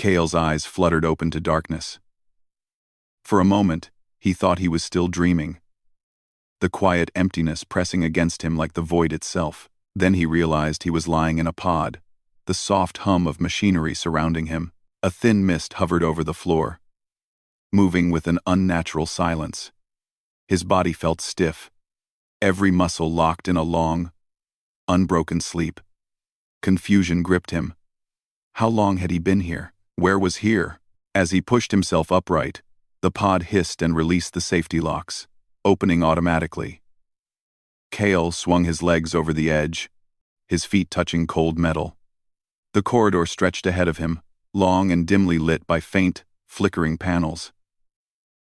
Kale's eyes fluttered open to darkness. For a moment, he thought he was still dreaming, the quiet emptiness pressing against him like the void itself. Then he realized he was lying in a pod, the soft hum of machinery surrounding him. A thin mist hovered over the floor, moving with an unnatural silence. His body felt stiff, every muscle locked in a long, unbroken sleep. Confusion gripped him. How long had he been here? Where was here? As he pushed himself upright, the pod hissed and released the safety locks, opening automatically. Kale swung his legs over the edge, his feet touching cold metal. The corridor stretched ahead of him, long and dimly lit by faint, flickering panels.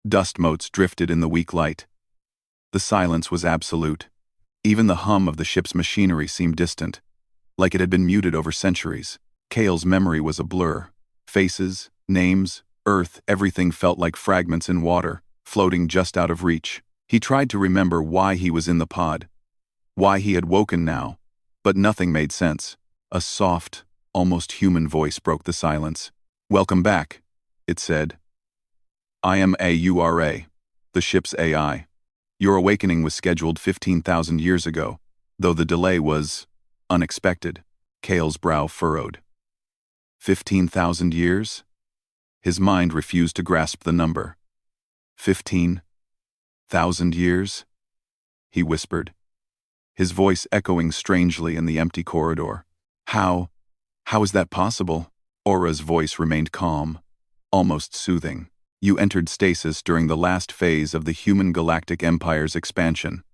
Dust motes drifted in the weak light. The silence was absolute. Even the hum of the ship's machinery seemed distant, like it had been muted over centuries. Kale's memory was a blur. Faces, names, Earth, everything felt like fragments in water, floating just out of reach. He tried to remember why he was in the pod, why he had woken now, but nothing made sense. A soft, almost human voice broke the silence. "Welcome back," it said. "I am AURA, the ship's AI. Your awakening was scheduled 15,000 years ago, though the delay was unexpected." Kale's brow furrowed. 15,000 years? His mind refused to grasp the number. 15,000 years? He whispered, his voice echoing strangely in the empty corridor. How is that possible?" Aura's voice remained calm, almost soothing. "You entered stasis during the last phase of the human galactic empire's expansion.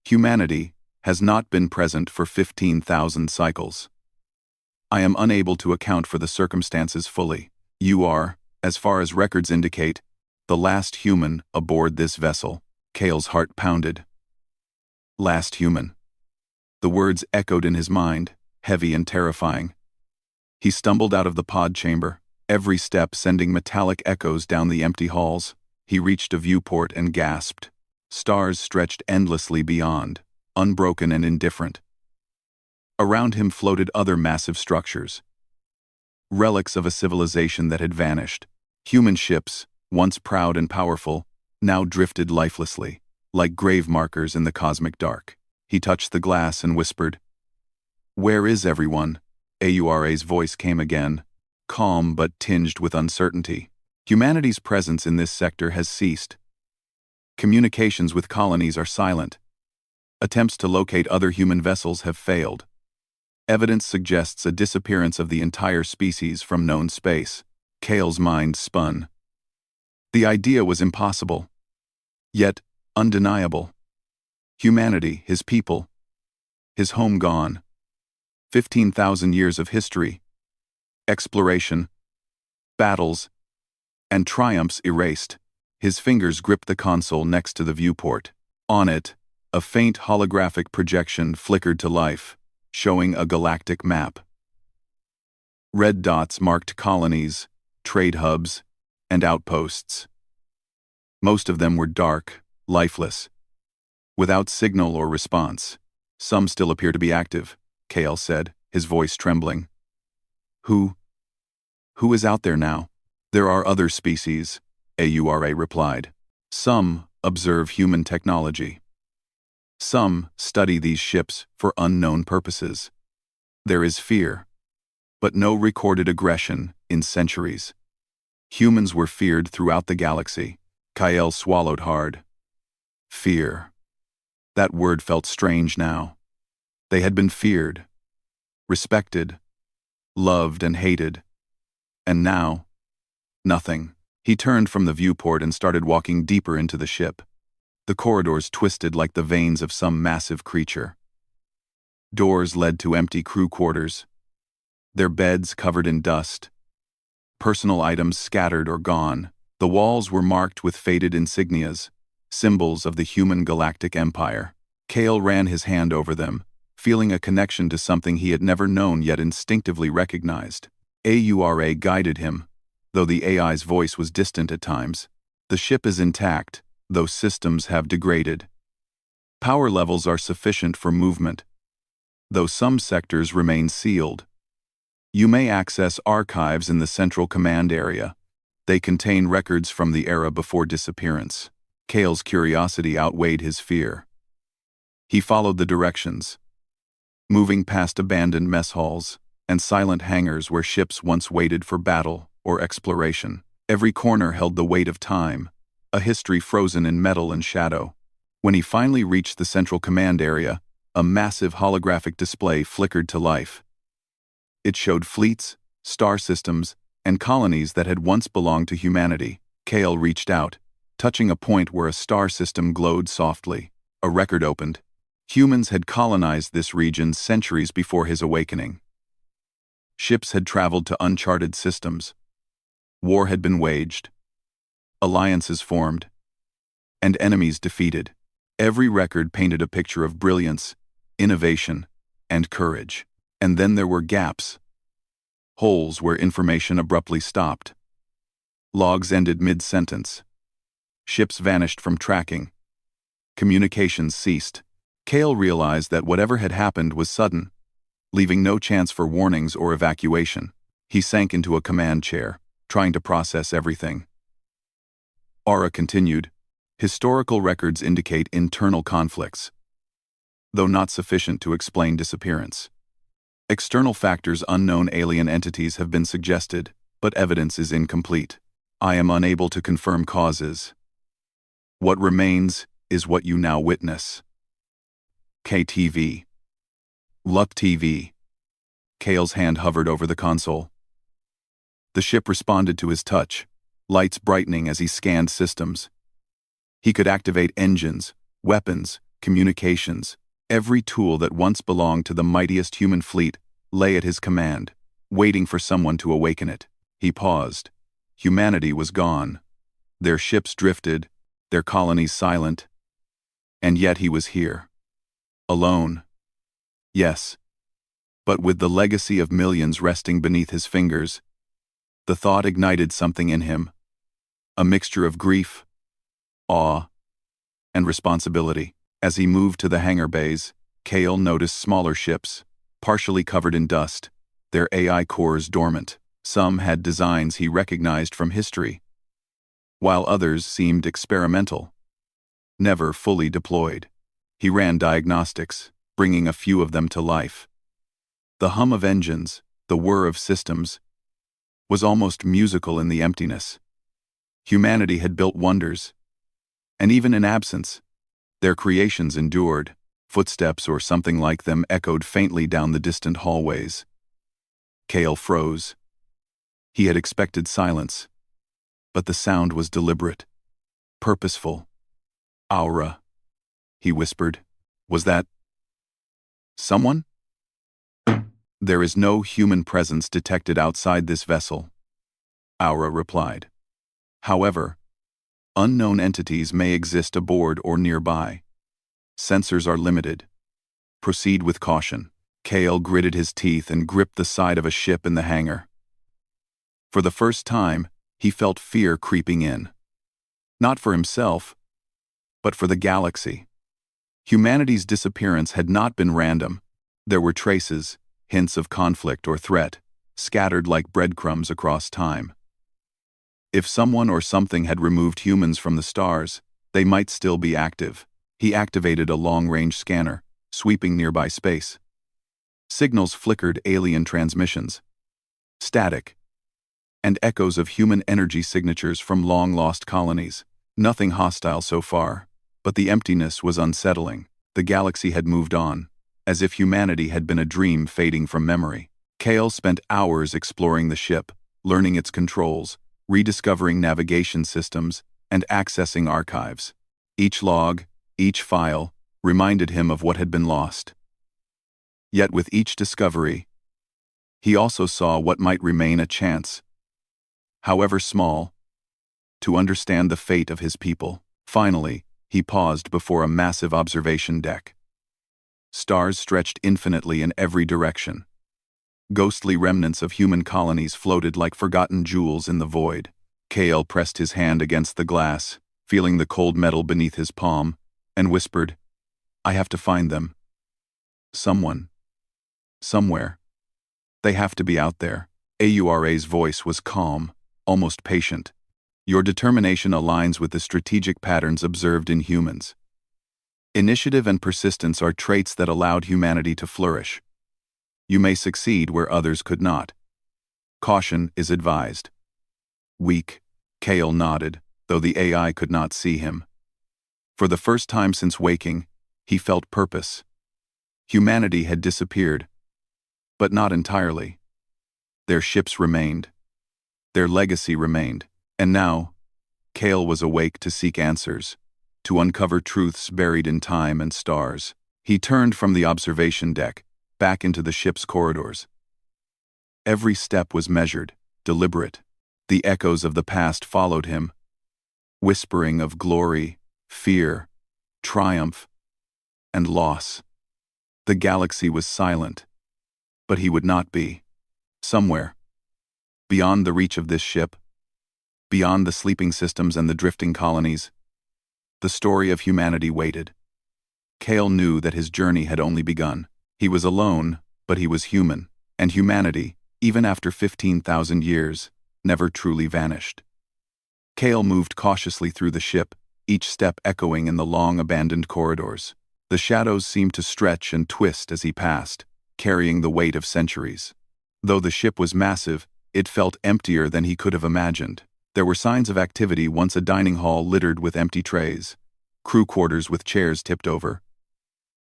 Humanity has not been present for 15,000 cycles. I am unable to account for the circumstances fully. You are, as far as records indicate, the last human aboard this vessel." Kale's heart pounded. Last human. The words echoed in his mind, heavy and terrifying. He stumbled out of the pod chamber, every step sending metallic echoes down the empty halls. He reached a viewport and gasped. Stars stretched endlessly beyond, unbroken and indifferent. Around him floated other massive structures, relics of a civilization that had vanished. Human ships, once proud and powerful, now drifted lifelessly, like grave markers in the cosmic dark. He touched the glass and whispered, "Where is everyone?" Aura's voice came again, calm but tinged with uncertainty. "Humanity's presence in this sector has ceased. Communications with colonies are silent. Attempts to locate other human vessels have failed. Evidence suggests a disappearance of the entire species from known space." Kale's mind spun. The idea was impossible, yet undeniable. Humanity, his people, his home gone. 15,000 years of history, exploration, battles, and triumphs erased. His fingers gripped the console next to the viewport. On it, a faint holographic projection flickered to life, showing a galactic map. Red dots marked colonies, trade hubs, and outposts. Most of them were dark, lifeless, without signal or response. "Some still appear to be active," Kale said, his voice trembling. Who is out there now?" "There are other species," Aura replied. "Some observe human technology. Some study these ships for unknown purposes. There is fear, but no recorded aggression in centuries. Humans were feared throughout the galaxy." Kyle swallowed hard. Fear. That word felt strange now. They had been feared, respected, loved and hated. And now, nothing. He turned from the viewport and started walking deeper into the ship. The corridors twisted like the veins of some massive creature. Doors led to empty crew quarters, their beds covered in dust, personal items scattered or gone. The walls were marked with faded insignias, symbols of the human galactic empire. Kale ran his hand over them, feeling a connection to something he had never known yet instinctively recognized. Aura guided him, though the AI's voice was distant at times. "The ship is intact, though systems have degraded. Power levels are sufficient for movement, though some sectors remain sealed. You may access archives in the central command area. They contain records from the era before disappearance. Kale's curiosity outweighed his fear. He followed the directions, moving past abandoned mess halls and silent hangars where ships once waited for battle or exploration. Every corner held the weight of time, a history frozen in metal and shadow. When he finally reached the central command area, a massive holographic display flickered to life. It showed fleets, star systems, and colonies that had once belonged to humanity. Kale reached out, touching a point where a star system glowed softly. A record opened. Humans had colonized this region centuries before his awakening. Ships had traveled to uncharted systems. War had been waged, alliances formed, and enemies defeated. Every record painted a picture of brilliance, innovation, and courage. And then there were gaps, holes where information abruptly stopped. Logs ended mid-sentence. Ships vanished from tracking. Communications ceased. Kale realized that whatever had happened was sudden, leaving no chance for warnings or evacuation. He sank into a command chair, trying to process everything. Aura continued. Historical records indicate internal conflicts, though not sufficient to explain disappearance. External factors, unknown alien entities have been suggested, but evidence is incomplete. I am unable to confirm causes. What remains is what you now witness. KTV. Luck TV. Kale's hand hovered over the console. The ship responded to his touch, lights brightening as he scanned systems. He could activate engines, weapons, communications. Every tool that once belonged to the mightiest human fleet lay at his command, waiting for someone to awaken it. He paused. Humanity was gone. Their ships drifted, their colonies silent. And yet he was here. Alone. Yes. But with the legacy of millions resting beneath his fingers, the thought ignited something in him. A mixture of grief, awe, and responsibility. As he moved to the hangar bays, Kale noticed smaller ships, partially covered in dust, their AI cores dormant. Some had designs he recognized from history, while others seemed experimental, never fully deployed. He ran diagnostics, bringing a few of them to life. The hum of engines, the whir of systems, was almost musical in the emptiness. Humanity had built wonders, and even in absence, their creations endured. Footsteps or something like them echoed faintly down the distant hallways. Kale froze. He had expected silence, but the sound was deliberate, purposeful. Aura, he whispered. Was that someone? There is no human presence detected outside this vessel, Aura replied. However, unknown entities may exist aboard or nearby. Sensors are limited. Proceed with caution. Kale gritted his teeth and gripped the side of a ship in the hangar. For the first time, he felt fear creeping in. Not for himself, but for the galaxy. Humanity's disappearance had not been random. There were traces, hints of conflict or threat, scattered like breadcrumbs across time. If someone or something had removed humans from the stars, they might still be active. He activated a long-range scanner, sweeping nearby space. Signals flickered, alien transmissions, static, and echoes of human energy signatures from long-lost colonies. Nothing hostile so far, but the emptiness was unsettling. The galaxy had moved on, as if humanity had been a dream fading from memory. Kale spent hours exploring the ship, learning its controls, rediscovering navigation systems, and accessing archives. Each log, each file, reminded him of what had been lost. Yet with each discovery, he also saw what might remain a chance, however small, to understand the fate of his people. Finally, he paused before a massive observation deck. Stars stretched infinitely in every direction. Ghostly remnants of human colonies floated like forgotten jewels in the void. Kale pressed his hand against the glass, feeling the cold metal beneath his palm, and whispered, "I have to find them. Someone. Somewhere. They have to be out there. Aura's voice was calm, almost patient. Your determination aligns with the strategic patterns observed in humans. Initiative and persistence are traits that allowed humanity to flourish. You may succeed where others could not. Caution is advised. Weak, Kale nodded, though the AI could not see him. For the first time since waking, he felt purpose. Humanity had disappeared, but not entirely. Their ships remained. Their legacy remained. And now, Kale was awake to seek answers, to uncover truths buried in time and stars. He turned from the observation deck, back into the ship's corridors. Every step was measured, deliberate. The echoes of the past followed him, whispering of glory, fear, triumph, and loss. The galaxy was silent, but he would not be. Somewhere, beyond the reach of this ship, beyond the sleeping systems and the drifting colonies, the story of humanity waited. Kale knew that his journey had only begun. He was alone, but he was human, and humanity, even after 15,000 years, never truly vanished. Kale moved cautiously through the ship, each step echoing in the long abandoned corridors. The shadows seemed to stretch and twist as he passed, carrying the weight of centuries. Though the ship was massive, it felt emptier than he could have imagined. There were signs of activity, once a dining hall littered with empty trays, crew quarters with chairs tipped over,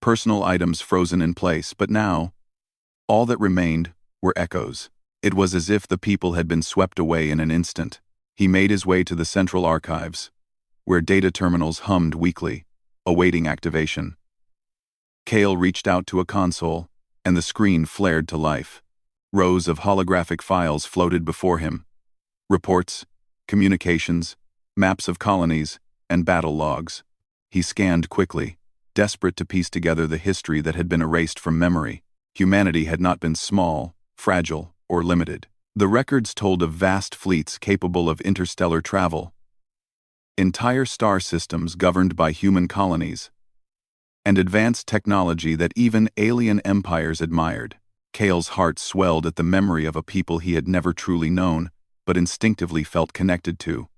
personal items frozen in place, but now, all that remained were echoes. It was as if the people had been swept away in an instant. He made his way to the central archives, where data terminals hummed weakly, awaiting activation. Kale reached out to a console, and the screen flared to life. Rows of holographic files floated before him. Reports, communications, maps of colonies, and battle logs. He scanned quickly, desperate to piece together the history that had been erased from memory. Humanity had not been small, fragile, or limited. The records told of vast fleets capable of interstellar travel, entire star systems governed by human colonies, and advanced technology that even alien empires admired. Kale's heart swelled at the memory of a people he had never truly known, but instinctively felt connected to.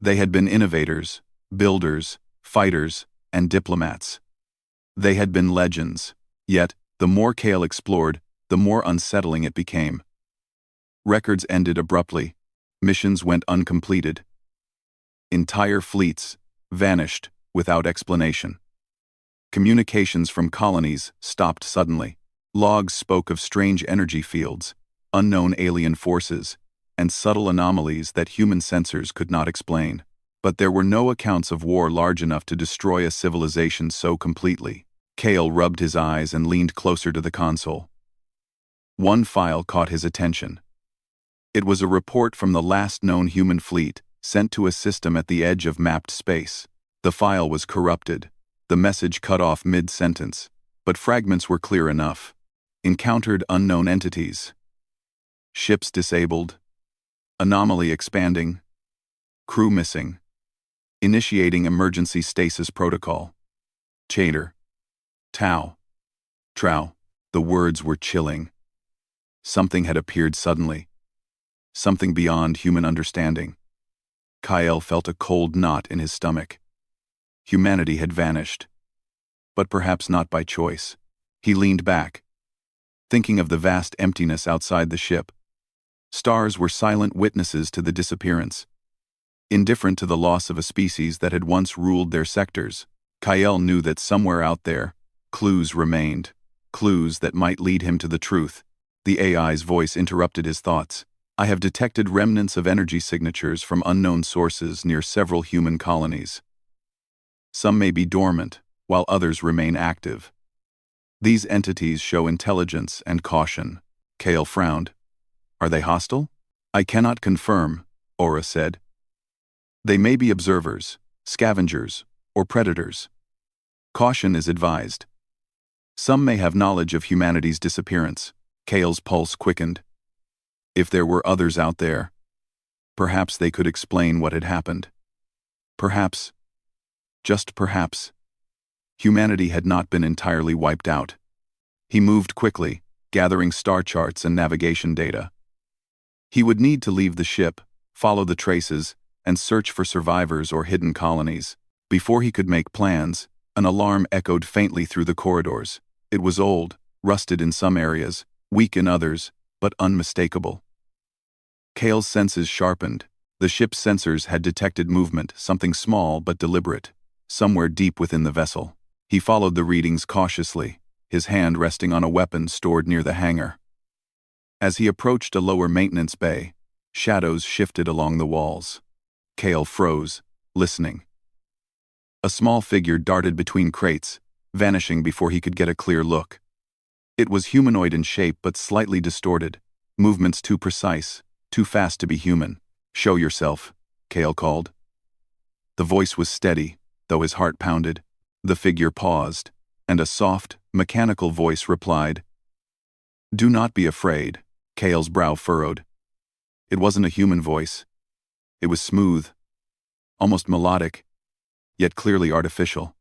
They had been innovators, builders, fighters, and diplomats. They had been legends. Yet, the more Kale explored, the more unsettling it became. Records ended abruptly. Missions went uncompleted. Entire fleets vanished without explanation. Communications from colonies stopped suddenly. Logs spoke of strange energy fields, unknown alien forces, and subtle anomalies that human sensors could not explain. But there were no accounts of war large enough to destroy a civilization so completely. Kale rubbed his eyes and leaned closer to the console. One file caught his attention. It was a report from the last known human fleet, sent to a system at the edge of mapped space. The file was corrupted, the message cut off mid-sentence, but fragments were clear enough. Encountered unknown entities. Ships disabled. Anomaly expanding. Crew missing. Initiating emergency stasis protocol. Chater. Tau. Trow. The words were chilling. Something had appeared suddenly. Something beyond human understanding. Kyle felt a cold knot in his stomach. Humanity had vanished. But perhaps not by choice. He leaned back, thinking of the vast emptiness outside the ship. Stars were silent witnesses to the disappearance. Indifferent to the loss of a species that had once ruled their sectors, Kyle knew that somewhere out there, clues remained. Clues that might lead him to the truth. The AI's voice interrupted his thoughts. I have detected remnants of energy signatures from unknown sources near several human colonies. Some may be dormant, while others remain active. These entities show intelligence and caution. Kale frowned. Are they hostile? I cannot confirm, Aura said. They may be observers, scavengers, or predators. Caution is advised. Some may have knowledge of humanity's disappearance. Kale's pulse quickened. If there were others out there, perhaps they could explain what had happened. Perhaps, just perhaps, humanity had not been entirely wiped out. He moved quickly, gathering star charts and navigation data. He would need to leave the ship, follow the traces, and search for survivors or hidden colonies. Before he could make plans, an alarm echoed faintly through the corridors. It was old, rusted in some areas, weak in others, but unmistakable. Cale's senses sharpened. The ship's sensors had detected movement, something small but deliberate, somewhere deep within the vessel. He followed the readings cautiously, his hand resting on a weapon stored near the hangar. As he approached a lower maintenance bay, shadows shifted along the walls. Cale froze, listening. A small figure darted between crates, vanishing before he could get a clear look. It was humanoid in shape but slightly distorted, movements too precise, too fast to be human. "Show yourself," Cale called. The voice was steady, though his heart pounded. The figure paused, and a soft, mechanical voice replied. "Do not be afraid." Cale's brow furrowed. It wasn't a human voice. It was smooth, almost melodic, yet clearly artificial.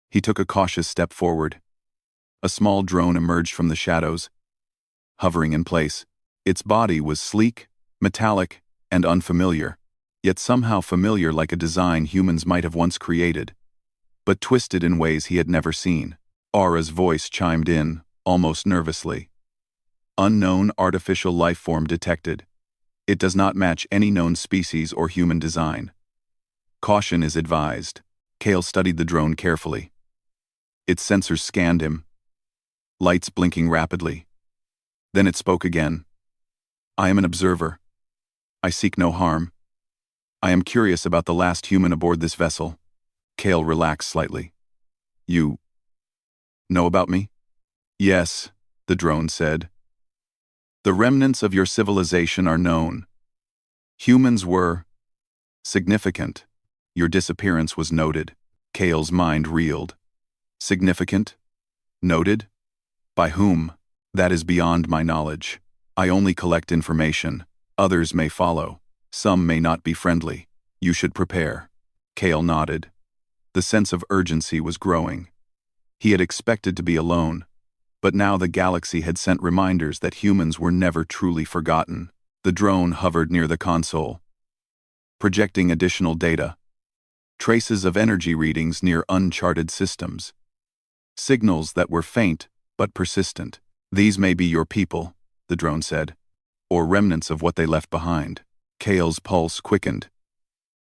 He took a cautious step forward. A small drone emerged from the shadows, hovering in place. Its body was sleek, metallic, and unfamiliar, yet somehow familiar, like a design humans might have once created, but twisted in ways he had never seen. Aura's voice chimed in, almost nervously. "Unknown artificial life form detected. It does not match any known species or human design. Caution is advised." Cale studied the drone carefully. Its sensors scanned him, lights blinking rapidly. Then it spoke again. "I am an observer. I seek no harm. I am curious about the last human aboard this vessel." Cale relaxed slightly. "You know about me?" "Yes," the drone said. "The remnants of your civilization are known. Humans were significant. Your disappearance was noted." Cale's mind reeled. "Significant? Noted? By whom? That is beyond my knowledge. I only collect information. Others may follow. Some may not be friendly. You should prepare." Cale nodded. The sense of urgency was growing. He had expected to be alone, but now the galaxy had sent reminders that humans were never truly forgotten. The drone hovered near the console, projecting additional data. Traces of energy readings near uncharted systems. Signals that were faint but persistent. "These may be your people," the drone said, "or remnants of what they left behind." Cale's pulse quickened.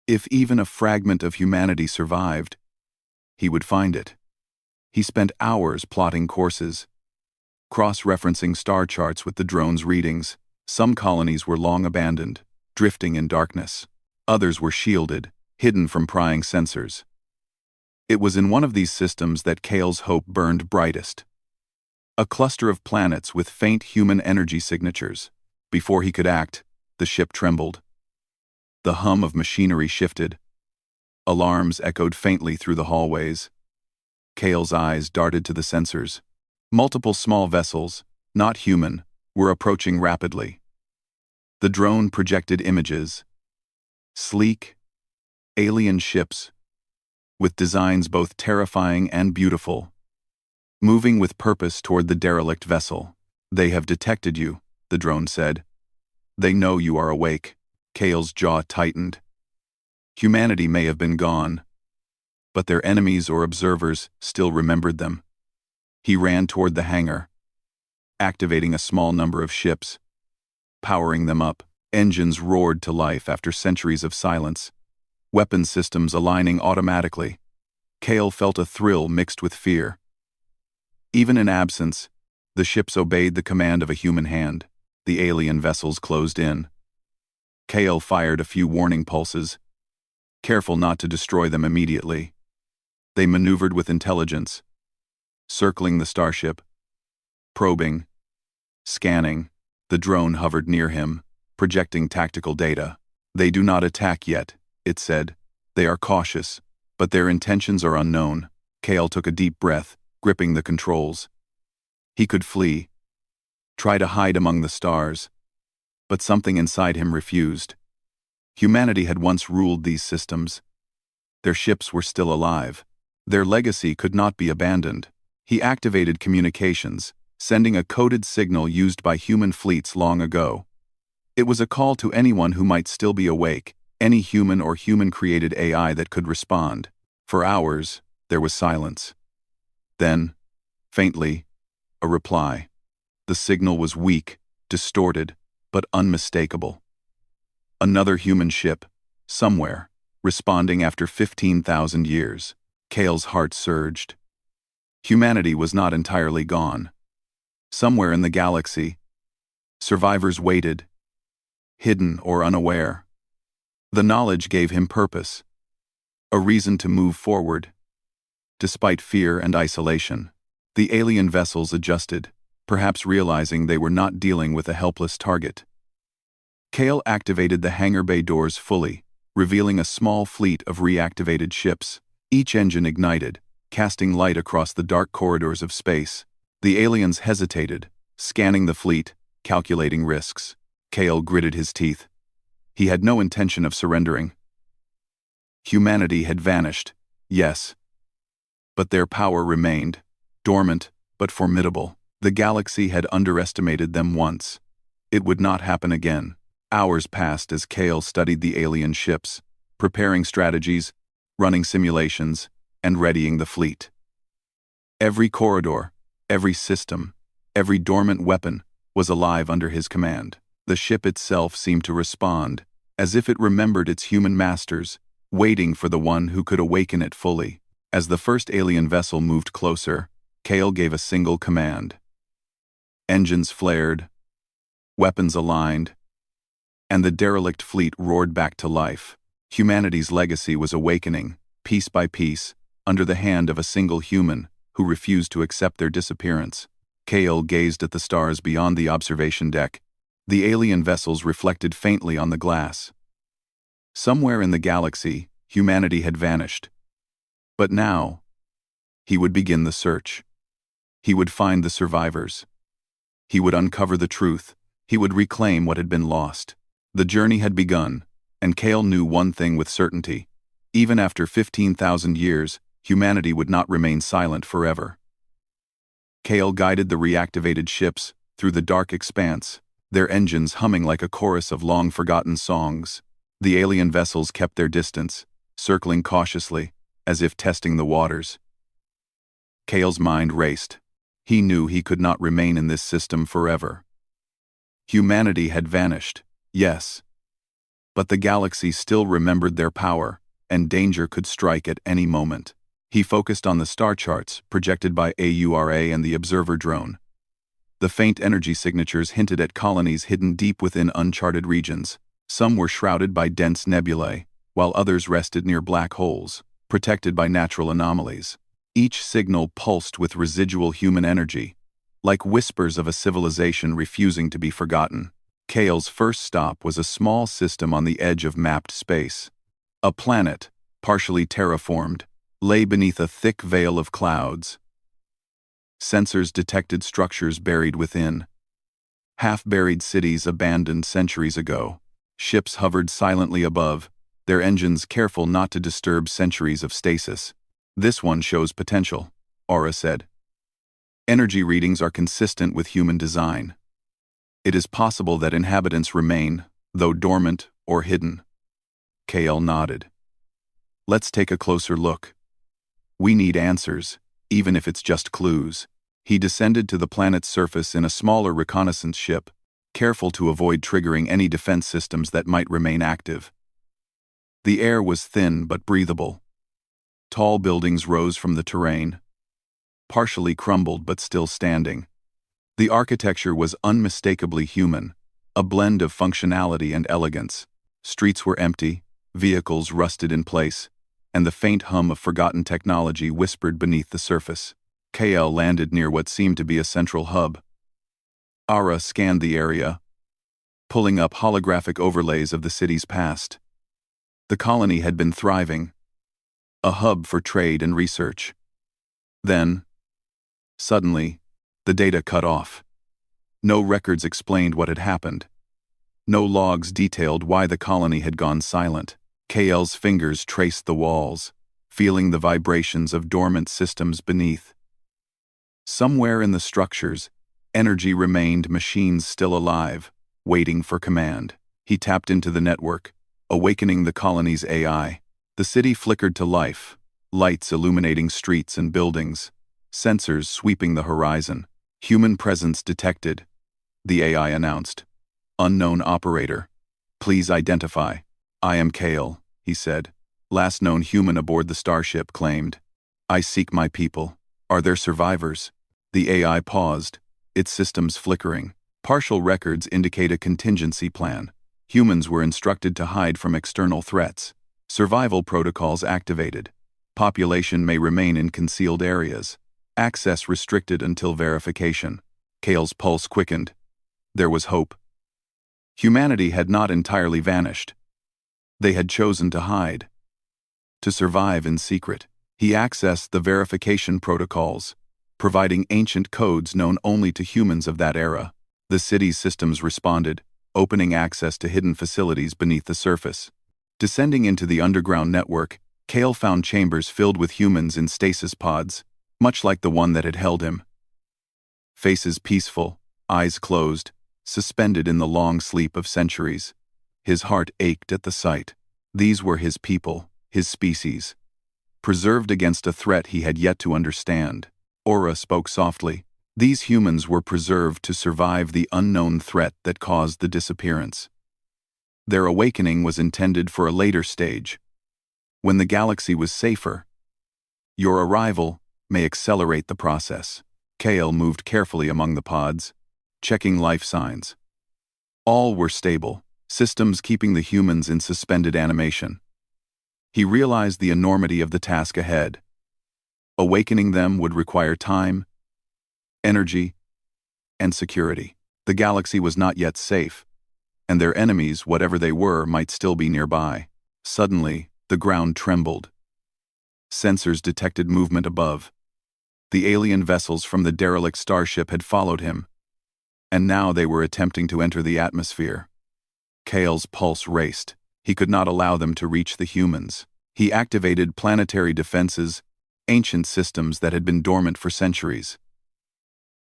If even a fragment of humanity survived, he would find it. He spent hours plotting courses, cross-referencing star charts with the drone's readings. Some colonies were long abandoned, drifting in darkness. Others were shielded, hidden from prying sensors. It was in one of these systems that Cale's hope burned brightest. A cluster of planets with faint human energy signatures. Before he could act, the ship trembled. The hum of machinery shifted. Alarms echoed faintly through the hallways. Cale's eyes darted to the sensors. Multiple small vessels, not human, were approaching rapidly. The drone projected images. Sleek, alien ships, with designs both terrifying and beautiful, moving with purpose toward the derelict vessel. "They have detected you," the drone said. "They know you are awake." Cale's jaw tightened. Humanity may have been gone, but their enemies or observers still remembered them. He ran toward the hangar, activating a small number of ships, powering them up. Engines roared to life after centuries of silence, weapon systems aligning automatically. Cale felt a thrill mixed with fear. Even in absence, the ships obeyed the command of a human hand. The alien vessels closed in. Cale fired a few warning pulses, careful not to destroy them immediately. They maneuvered with intelligence, circling the starship, probing, scanning. The drone hovered near him, projecting tactical data. "They do not attack yet," it said. "They are cautious, but their intentions are unknown." Cale took a deep breath, gripping the controls. He could flee, try to hide among the stars, but something inside him refused. Humanity had once ruled these systems. Their ships were still alive. Their legacy could not be abandoned. He activated communications, sending a coded signal used by human fleets long ago. It was a call to anyone who might still be awake, any human or human-created AI that could respond. For hours, there was silence. Then, faintly, a reply. The signal was weak, distorted, but unmistakable. Another human ship, somewhere, responding after 15,000 years. Kale's heart surged. Humanity was not entirely gone. Somewhere in the galaxy, survivors waited, hidden or unaware. The knowledge gave him purpose, a reason to move forward. Despite fear and isolation, the alien vessels adjusted, perhaps realizing they were not dealing with a helpless target. Kale activated the hangar bay doors fully, revealing a small fleet of reactivated ships, each engine ignited, casting light across the dark corridors of space. The aliens hesitated, scanning the fleet, calculating risks. Kale gritted his teeth. He had no intention of surrendering. Humanity had vanished, yes. But their power remained, dormant but formidable. The galaxy had underestimated them once. It would not happen again. Hours passed as Kale studied the alien ships, preparing strategies, running simulations, and readying the fleet. Every corridor, every system, every dormant weapon was alive under his command. The ship itself seemed to respond, as if it remembered its human masters, waiting for the one who could awaken it fully. As the first alien vessel moved closer, Kale gave a single command. Engines flared, weapons aligned, and the derelict fleet roared back to life. Humanity's legacy was awakening, piece by piece, under the hand of a single human who refused to accept their disappearance. Kale gazed at the stars beyond the observation deck. The alien vessels reflected faintly on the glass. Somewhere in the galaxy, humanity had vanished. But now, he would begin the search. He would find the survivors. He would uncover the truth. He would reclaim what had been lost. The journey had begun, and Kale knew one thing with certainty. Even after 15,000 years, humanity would not remain silent forever. Kale guided the reactivated ships through the dark expanse, their engines humming like a chorus of long-forgotten songs. The alien vessels kept their distance, circling cautiously, as if testing the waters. Kale's mind raced. He knew he could not remain in this system forever. Humanity had vanished, yes. But the galaxy still remembered their power, and danger could strike at any moment. He focused on the star charts projected by AURA and the observer drone. The faint energy signatures hinted at colonies hidden deep within uncharted regions. Some were shrouded by dense nebulae, while others rested near black holes, protected by natural anomalies. Each signal pulsed with residual human energy, like whispers of a civilization refusing to be forgotten. Kale's first stop was a small system on the edge of mapped space. A planet, partially terraformed, lay beneath a thick veil of clouds. Sensors detected structures buried within. Half-buried cities abandoned centuries ago. Ships hovered silently above, their engines careful not to disturb centuries of stasis. This one shows potential, Aura said. Energy readings are consistent with human design. It is possible that inhabitants remain, though dormant or hidden. Kale nodded. Let's take a closer look. We need answers, even if it's just clues. He descended to the planet's surface in a smaller reconnaissance ship, careful to avoid triggering any defense systems that might remain active. The air was thin but breathable. Tall buildings rose from the terrain, partially crumbled but still standing. The architecture was unmistakably human, a blend of functionality and elegance. Streets were empty, vehicles rusted in place, and the faint hum of forgotten technology whispered beneath the surface. KL landed near what seemed to be a central hub. Aura scanned the area, pulling up holographic overlays of the city's past. The colony had been thriving, a hub for trade and research. Then, suddenly, the data cut off. No records explained what had happened. No logs detailed why the colony had gone silent. KL's fingers traced the walls, feeling the vibrations of dormant systems beneath. Somewhere in the structures, Energy remained, machines still alive, waiting for command. He tapped into the network, awakening the colony's AI. The city flickered to life, lights illuminating streets and buildings, sensors sweeping the horizon. Human presence detected. The AI announced. Unknown operator. Please identify. I am Kale, he said. Last known human aboard the Starship claimed. I seek my people. Are there survivors? The AI paused, its systems flickering. Partial records indicate a contingency plan. Humans were instructed to hide from external threats. Survival protocols activated. Population may remain in concealed areas. Access restricted until verification. Kale's pulse quickened. There was hope. Humanity had not entirely vanished. They had chosen to hide. To survive in secret. He accessed the verification protocols, providing ancient codes known only to humans of that era. The city's systems responded, opening access to hidden facilities beneath the surface. Descending into the underground network, Kale found chambers filled with humans in stasis pods, much like the one that had held him. Faces peaceful, eyes closed, suspended in the long sleep of centuries. His heart ached at the sight. These were his people, his species, preserved against a threat he had yet to understand. Aura spoke softly. These humans were preserved to survive the unknown threat that caused the disappearance. Their awakening was intended for a later stage, when the galaxy was safer. Your arrival may accelerate the process. Kale moved carefully among the pods, checking life signs. All were stable, systems keeping the humans in suspended animation. He realized the enormity of the task ahead. Awakening them would require time, energy, and security. The galaxy was not yet safe, and their enemies, whatever they were, might still be nearby. Suddenly, the ground trembled. Sensors detected movement above. The alien vessels from the derelict starship had followed him, and now they were attempting to enter the atmosphere. Kale's pulse raced. He could not allow them to reach the humans. He activated planetary defenses, ancient systems that had been dormant for centuries.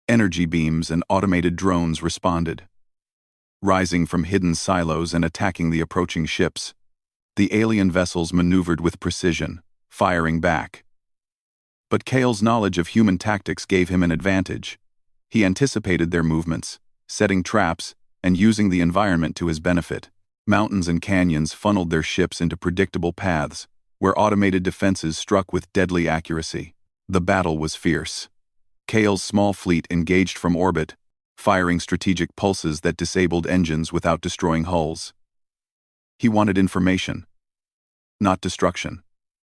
Energy beams and automated drones responded, rising from hidden silos and attacking the approaching ships. The alien vessels maneuvered with precision, firing back. But Kale's knowledge of human tactics gave him an advantage. He anticipated their movements, setting traps and using the environment to his benefit. Mountains and canyons funneled their ships into predictable paths, where automated defenses struck with deadly accuracy. The battle was fierce. Kale's small fleet engaged from orbit, firing strategic pulses that disabled engines without destroying hulls. He wanted information, not destruction.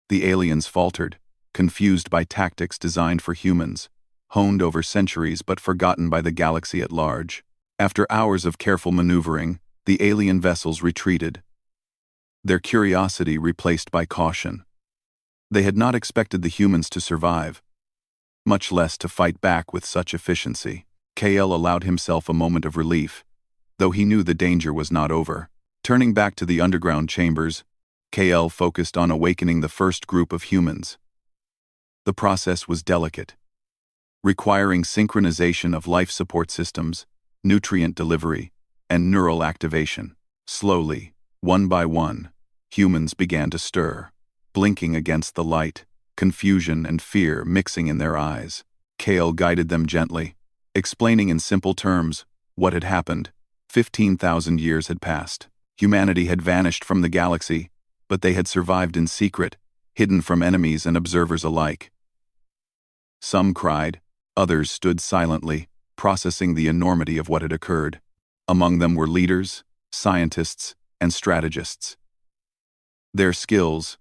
The aliens faltered, confused by tactics designed for humans, honed over centuries but forgotten by the galaxy at large. After hours of careful maneuvering, the alien vessels retreated, their curiosity replaced by caution. They had not expected the humans to survive, much less to fight back with such efficiency. Kale allowed himself a moment of relief, though he knew the danger was not over. Turning back to the underground chambers, Kale focused on awakening the first group of humans. The process was delicate, requiring synchronization of life support systems, nutrient delivery, and neural activation. Slowly, one by one, humans began to stir, blinking against the light, confusion and fear mixing in their eyes. Kale guided them gently, explaining in simple terms what had happened. 15,000 years had passed. Humanity had vanished from the galaxy, but they had survived in secret, hidden from enemies and observers alike. Some cried, others stood silently, processing the enormity of what had occurred. Among them were leaders, scientists, and strategists. Their skills,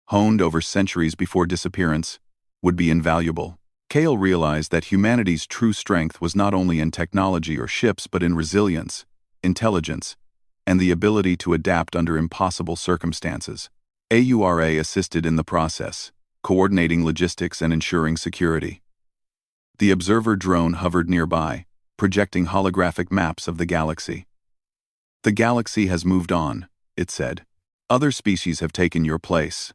honed over centuries before disappearance, would be invaluable. Kale realized that humanity's true strength was not only in technology or ships but in resilience, intelligence, and the ability to adapt under impossible circumstances. AURA assisted in the process, coordinating logistics and ensuring security. The observer drone hovered nearby, projecting holographic maps of the galaxy. The galaxy has moved on, it said. Other species have taken your place.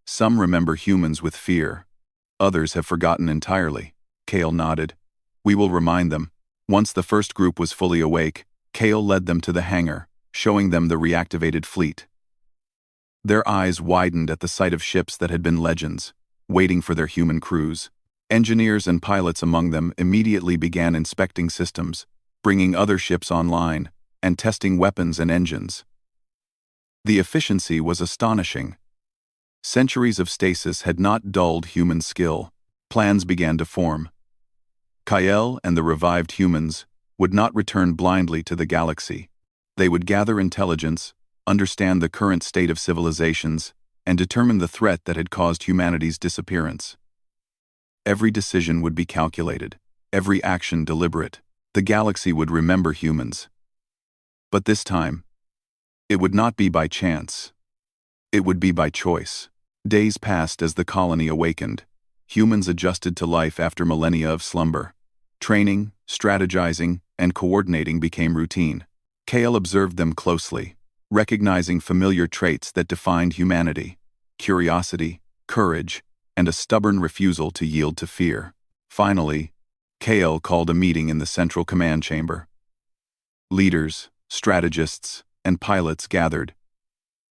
Some remember humans with fear. Others have forgotten entirely. Kale nodded. We will remind them. Once the first group was fully awake, Kale led them to the hangar, showing them the reactivated fleet. Their eyes widened at the sight of ships that had been legends, waiting for their human crews. Engineers and pilots among them immediately began inspecting systems, bringing other ships online, and testing weapons and engines. The efficiency was astonishing. Centuries of stasis had not dulled human skill. Plans began to form. Kyle and the revived humans would not return blindly to the galaxy. They would gather intelligence, understand the current state of civilizations, and determine the threat that had caused humanity's disappearance. Every decision would be calculated, every action deliberate. The galaxy would remember humans. But this time, it would not be by chance. It would be by choice. Days passed as the colony awakened. Humans adjusted to life after millennia of slumber. Training, strategizing, and coordinating became routine. Kale observed them closely, recognizing familiar traits that defined humanity: curiosity, courage, and a stubborn refusal to yield to fear. Finally, Kale called a meeting in the central command chamber. Leaders, strategists, and pilots gathered,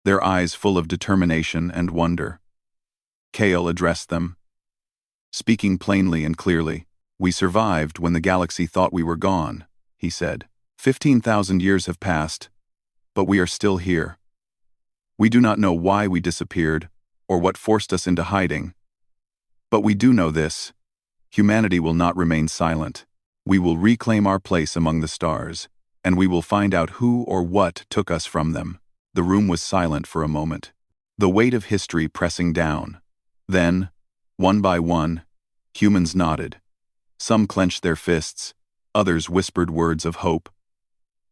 their eyes full of determination and wonder. Kale addressed them, speaking plainly and clearly. "We survived when the galaxy thought we were gone," he said. 15,000 years have passed, but we are still here. We do not know why we disappeared or what forced us into hiding. But we do know this: humanity will not remain silent. We will reclaim our place among the stars, and we will find out who or what took us from them. The room was silent for a moment, the weight of history pressing down. Then, one by one, humans nodded. Some clenched their fists, others whispered words of hope.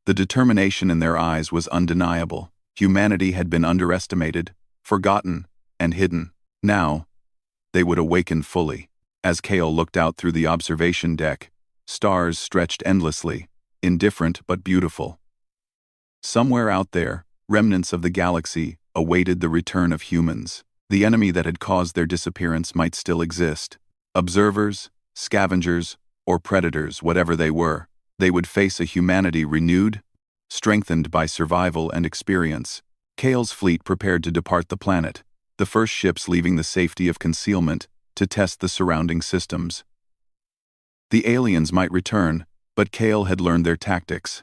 The determination in their eyes was undeniable. Humanity had been underestimated, forgotten, and hidden. Now, they would awaken fully. As Kale looked out through the observation deck, stars stretched endlessly, indifferent but beautiful. Somewhere out there, remnants of the galaxy awaited the return of humans. The enemy that had caused their disappearance might still exist. Observers, scavengers, or predators, whatever they were, they would face a humanity renewed, strengthened by survival and experience. Kale's fleet prepared to depart the planet, the first ships leaving the safety of concealment to test the surrounding systems. The aliens might return, but Kale had learned their tactics.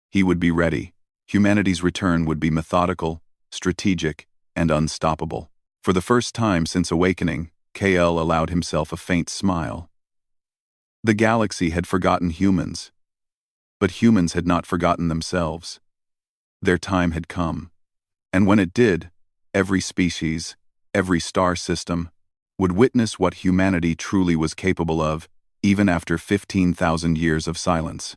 He would be ready. Humanity's return would be methodical, strategic, and unstoppable. For the first time since awakening, Kale allowed himself a faint smile. The galaxy had forgotten humans, but humans had not forgotten themselves. Their time had come, and when it did, every species, every star system, would witness what humanity truly was capable of, even after 15,000 years of silence.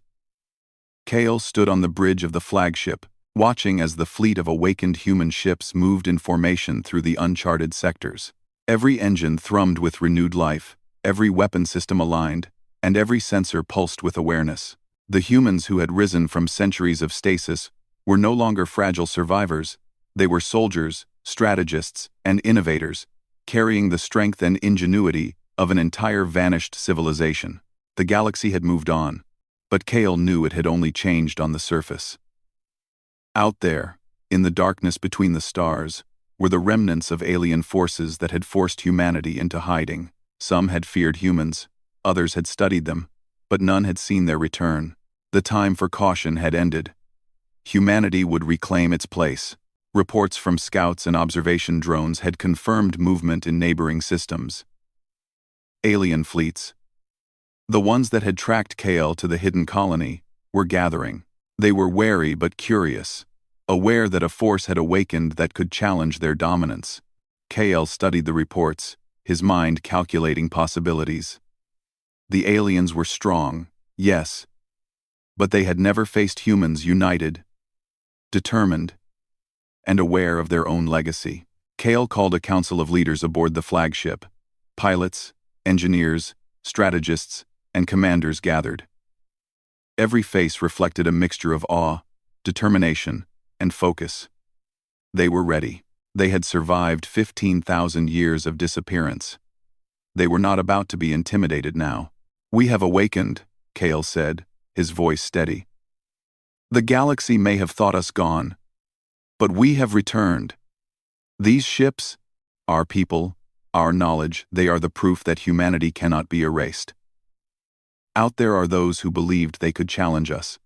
Kale stood on the bridge of the flagship, watching as the fleet of awakened human ships moved in formation through the uncharted sectors. Every engine thrummed with renewed life, every weapon system aligned, and every sensor pulsed with awareness. The humans who had risen from centuries of stasis were no longer fragile survivors. They were soldiers, strategists, and innovators, carrying the strength and ingenuity of an entire vanished civilization. The galaxy had moved on, but Kale knew it had only changed on the surface. Out there, in the darkness between the stars, were the remnants of alien forces that had forced humanity into hiding. Some had feared humans, others had studied them, but none had seen their return. The time for caution had ended. Humanity would reclaim its place. Reports from scouts and observation drones had confirmed movement in neighboring systems. Alien fleets, the ones that had tracked Kale to the hidden colony, were gathering. They were wary but curious, aware that a force had awakened that could challenge their dominance. Kale studied the reports, his mind calculating possibilities. The aliens were strong, yes, but they had never faced humans united, determined, and aware of their own legacy. Kale called a council of leaders aboard the flagship. Pilots, engineers, strategists, and commanders gathered. Every face reflected a mixture of awe, determination, and focus. They were ready. They had survived 15,000 years of disappearance. They were not about to be intimidated now. "We have awakened," Kale said, his voice steady. "The galaxy may have thought us gone, but we have returned. These ships, our people, our knowledge, they are the proof that humanity cannot be erased. Out there are those who believed they could challenge us.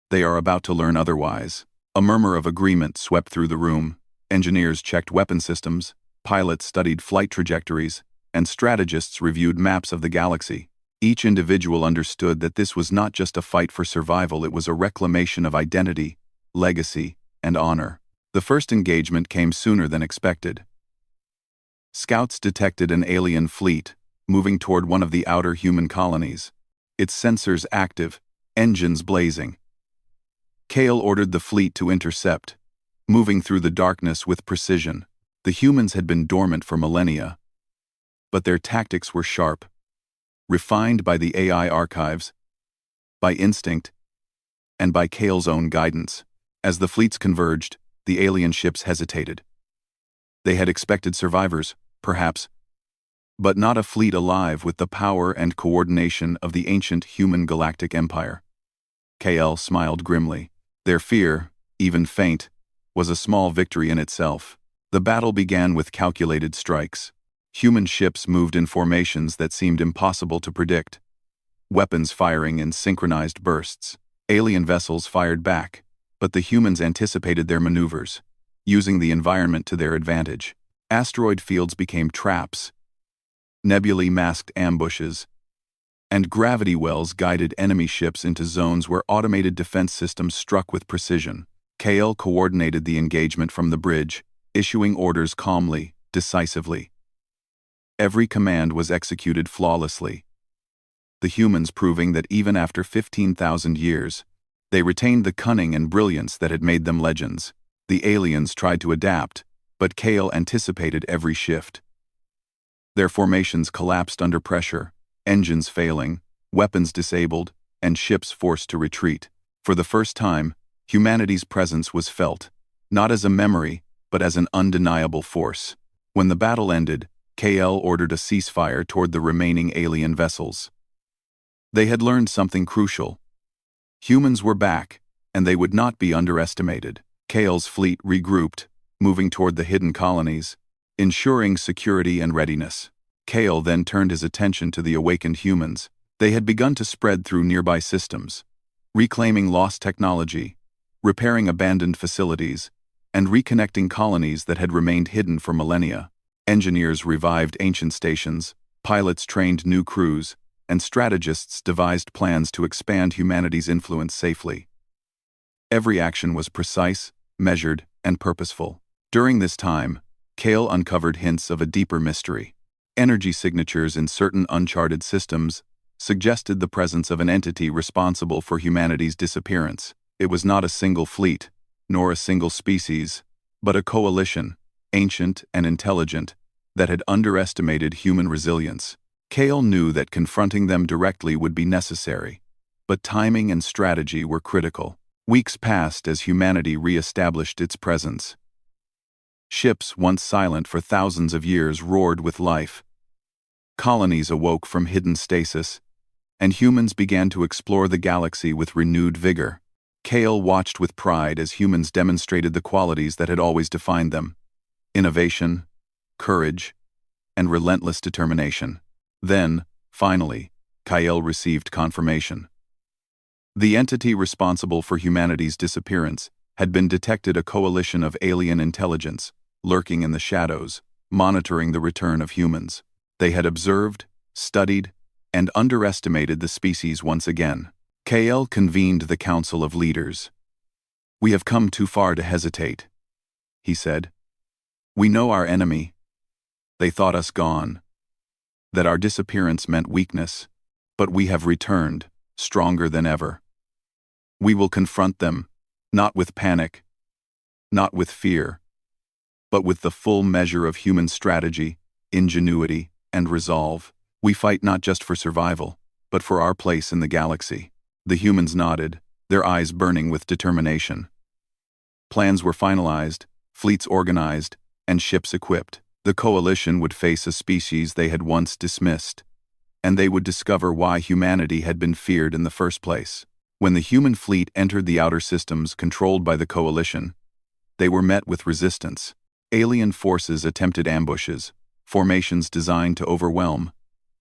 They are about to learn otherwise." A murmur of agreement swept through the room. Engineers checked weapon systems, pilots studied flight trajectories, and strategists reviewed maps of the galaxy. Each individual understood that this was not just a fight for survival, it was a reclamation of identity, legacy, and honor. The first engagement came sooner than expected. Scouts detected an alien fleet moving toward one of the outer human colonies, its sensors active, engines blazing. Kale ordered the fleet to intercept, moving through the darkness with precision. The humans had been dormant for millennia, but their tactics were sharp, refined by the AI archives, by instinct, and by Kale's own guidance. As the fleets converged, the alien ships hesitated. They had expected survivors, perhaps, but not a fleet alive with the power and coordination of the ancient human galactic empire. Kale smiled grimly. Their fear, even faint, was a small victory in itself. The battle began with calculated strikes. Human ships moved in formations that seemed impossible to predict, weapons firing in synchronized bursts. Alien vessels fired back, but the humans anticipated their maneuvers, using the environment to their advantage. Asteroid fields became traps, nebulae masked ambushes, and gravity wells guided enemy ships into zones where automated defense systems struck with precision. Kale coordinated the engagement from the bridge, issuing orders calmly, decisively. Every command was executed flawlessly, the humans proving that even after 15,000 years, they retained the cunning and brilliance that had made them legends. The aliens tried to adapt, but Kale anticipated every shift. Their formations collapsed under pressure, engines failing, weapons disabled, and ships forced to retreat. For the first time, humanity's presence was felt, not as a memory, but as an undeniable force. When the battle ended, KL ordered a ceasefire toward the remaining alien vessels. They had learned something crucial. Humans were back, and they would not be underestimated. KL's fleet regrouped, moving toward the hidden colonies, ensuring security and readiness. Kale then turned his attention to the awakened humans. They had begun to spread through nearby systems, reclaiming lost technology, repairing abandoned facilities, and reconnecting colonies that had remained hidden for millennia. Engineers revived ancient stations, pilots trained new crews, and strategists devised plans to expand humanity's influence safely. Every action was precise, measured, and purposeful. During this time, Kale uncovered hints of a deeper mystery. Energy signatures in certain uncharted systems suggested the presence of an entity responsible for humanity's disappearance. It was not a single fleet, nor a single species, but a coalition, ancient and intelligent, that had underestimated human resilience. Kale knew that confronting them directly would be necessary, but timing and strategy were critical. Weeks passed as humanity re-established its presence. Ships, once silent for thousands of years, roared with life. Colonies awoke from hidden stasis, and humans began to explore the galaxy with renewed vigor. Kale watched with pride as humans demonstrated the qualities that had always defined them: innovation, courage, and relentless determination. Then, finally, Kale received confirmation. The entity responsible for humanity's disappearance had been detected, a coalition of alien intelligence, lurking in the shadows, monitoring the return of humans. They had observed, studied, and underestimated the species once again. Kale convened the Council of Leaders. "We have come too far to hesitate," he said. "We know our enemy. They thought us gone, that our disappearance meant weakness, but we have returned, stronger than ever. We will confront them, not with panic, not with fear, but with the full measure of human strategy, ingenuity, and resolve. We fight not just for survival, but for our place in the galaxy." The humans nodded, their eyes burning with determination. Plans were finalized, fleets organized, and ships equipped. The coalition would face a species they had once dismissed, and they would discover why humanity had been feared in the first place. When the human fleet entered the outer systems controlled by the Coalition, they were met with resistance. Alien forces attempted ambushes, formations designed to overwhelm,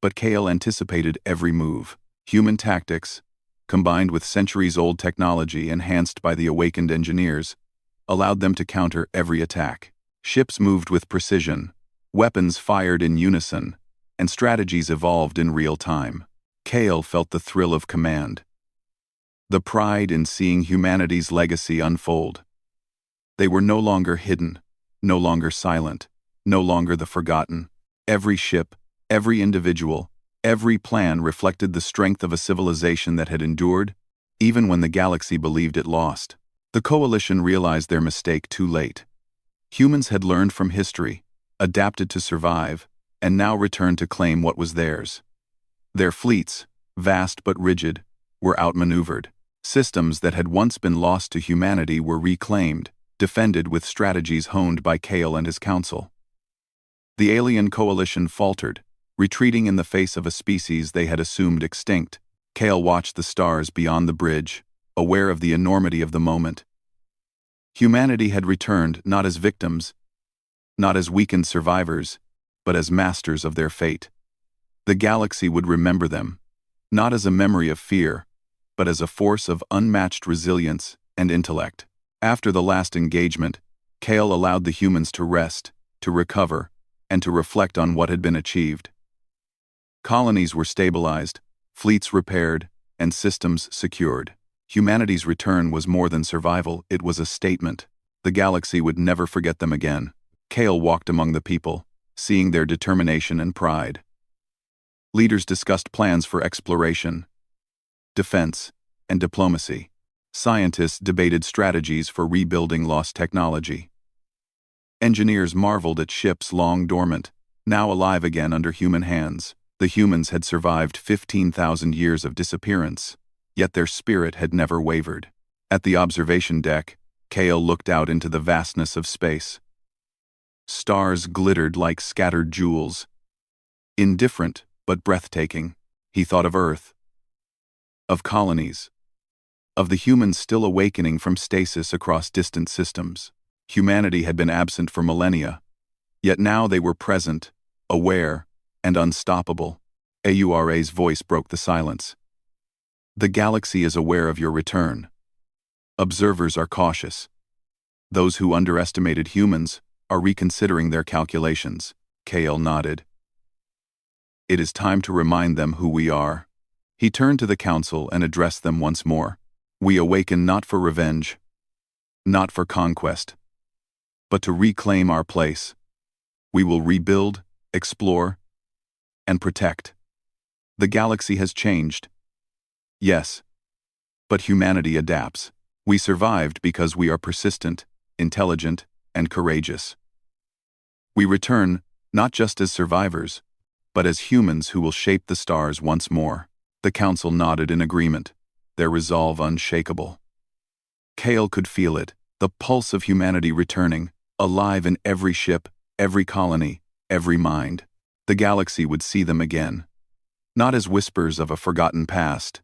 but Kale anticipated every move. Human tactics, combined with centuries-old technology enhanced by the awakened engineers, allowed them to counter every attack. Ships moved with precision, weapons fired in unison, and strategies evolved in real time. Kale felt the thrill of command, the pride in seeing humanity's legacy unfold. They were no longer hidden, no longer silent, no longer the forgotten. Every ship, every individual, every plan reflected the strength of a civilization that had endured, even when the galaxy believed it lost. The Coalition realized their mistake too late. Humans had learned from history, adapted to survive, and now returned to claim what was theirs. Their fleets, vast but rigid, were outmaneuvered. Systems that had once been lost to humanity were reclaimed, defended with strategies honed by Kale and his council. The alien coalition faltered, retreating in the face of a species they had assumed extinct. Kale watched the stars beyond the bridge, aware of the enormity of the moment. Humanity had returned not as victims, not as weakened survivors, but as masters of their fate. The galaxy would remember them, not as a memory of fear, but as a force of unmatched resilience and intellect. After the last engagement, Kale allowed the humans to rest, to recover, and to reflect on what had been achieved. Colonies were stabilized, fleets repaired, and systems secured. Humanity's return was more than survival, it was a statement. The galaxy would never forget them again. Kale walked among the people, seeing their determination and pride. Leaders discussed plans for exploration, defense, and diplomacy. Scientists debated strategies for rebuilding lost technology. Engineers marveled at ships long dormant, now alive again under human hands. The humans had survived 15,000 years of disappearance, yet their spirit had never wavered. At the observation deck, Kale looked out into the vastness of space. Stars glittered like scattered jewels. Indifferent, but breathtaking, he thought of Earth, of colonies, of the humans still awakening from stasis across distant systems. Humanity had been absent for millennia, yet now they were present, aware, and unstoppable. Aura's voice broke the silence. The galaxy is aware of your return. Observers are cautious. Those who underestimated humans are reconsidering their calculations. Kale nodded. It is time to remind them who we are. He turned to the council and addressed them once more. We awaken not for revenge, not for conquest, but to reclaim our place. We will rebuild, explore, and protect. The galaxy has changed. Yes, but humanity adapts. We survived because we are persistent, intelligent, and courageous. We return not just as survivors, but as humans who will shape the stars once more. The council nodded in agreement, their resolve unshakable. Kale could feel it, the pulse of humanity returning, alive in every ship, every colony, every mind. The galaxy would see them again, not as whispers of a forgotten past,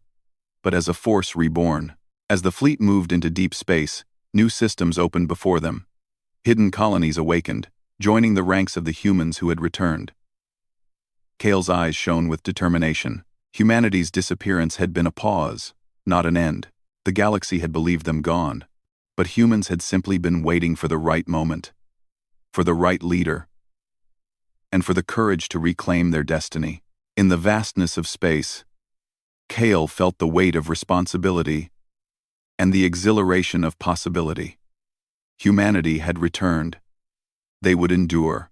but as a force reborn. As the fleet moved into deep space, new systems opened before them. Hidden colonies awakened, joining the ranks of the humans who had returned. Kale's eyes shone with determination. Humanity's disappearance had been a pause, not an end. The galaxy had believed them gone, but humans had simply been waiting for the right moment, for the right leader, and for the courage to reclaim their destiny. In the vastness of space, Kale felt the weight of responsibility and the exhilaration of possibility. Humanity had returned. They would endure.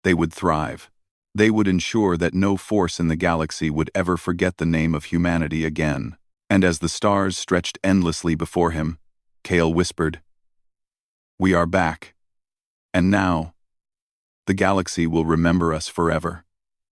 They would thrive. They would ensure that no force in the galaxy would ever forget the name of humanity again. And as the stars stretched endlessly before him, Kale whispered, "We are back. And now, the galaxy will remember us forever."